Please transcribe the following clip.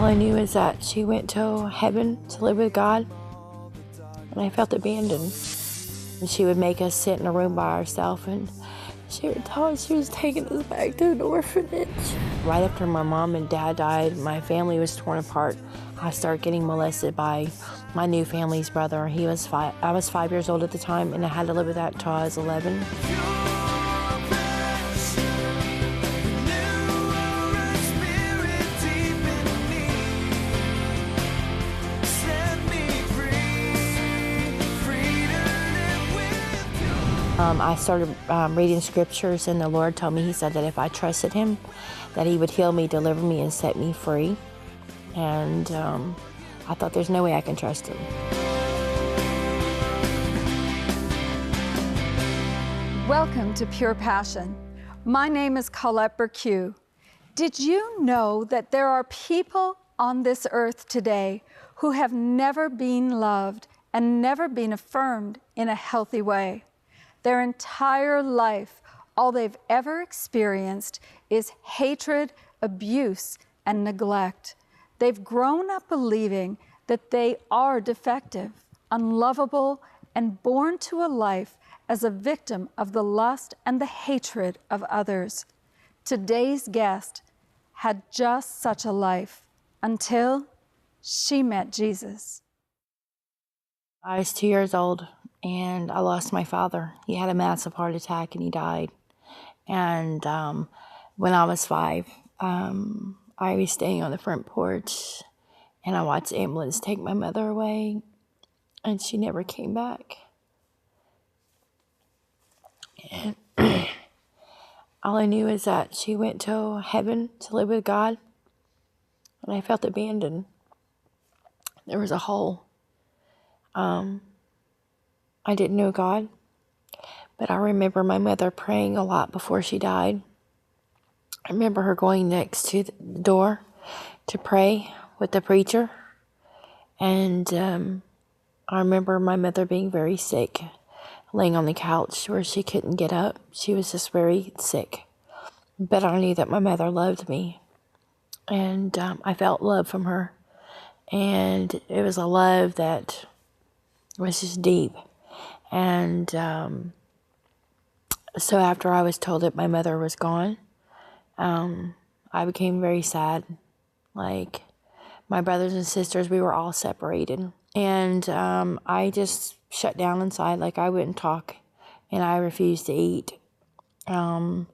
All I knew is that she went to heaven to live with God, and I felt abandoned. And she would make us sit in a room by ourselves, and she would tell us she was taking us back to an orphanage. Right after my mom and dad died, my family was torn apart. I started getting molested by my new family's brother. I was 5 years old at the time, and I had to live with that until I was 11. I started reading scriptures, and the Lord told me, He said that if I trusted Him, that He would heal me, deliver me, and set me free. And I thought, there's no way I can trust Him. Welcome to Pure Passion. My name is Colette Burque. Did you know that there are people on this earth today who have never been loved and never been affirmed in a healthy way? Their entire life, all they've ever experienced is hatred, abuse, and neglect. They've grown up believing that they are defective, unlovable, and born to a life as a victim of the lust and the hatred of others. Today's guest had just such a life until she met Jesus. I was 2 years old, and I lost my father. He had a massive heart attack, and he died. And when I was 5, I was staying on the front porch, and I watched the ambulance take my mother away, and she never came back. And all I knew is that she went to heaven to live with God, and I felt abandoned. There was a hole. I didn't know God, but I remember my mother praying a lot before she died. I remember her going next to the door to pray with the preacher, and I remember my mother being very sick, laying on the couch where she couldn't get up. She was just very sick, but I knew that my mother loved me, and I felt love from her, and it was a love that was just deep. And so after I was told that my mother was gone, I became very sad. Like, my brothers and sisters, we were all separated. And I just shut down inside, like I wouldn't talk, and I refused to eat. And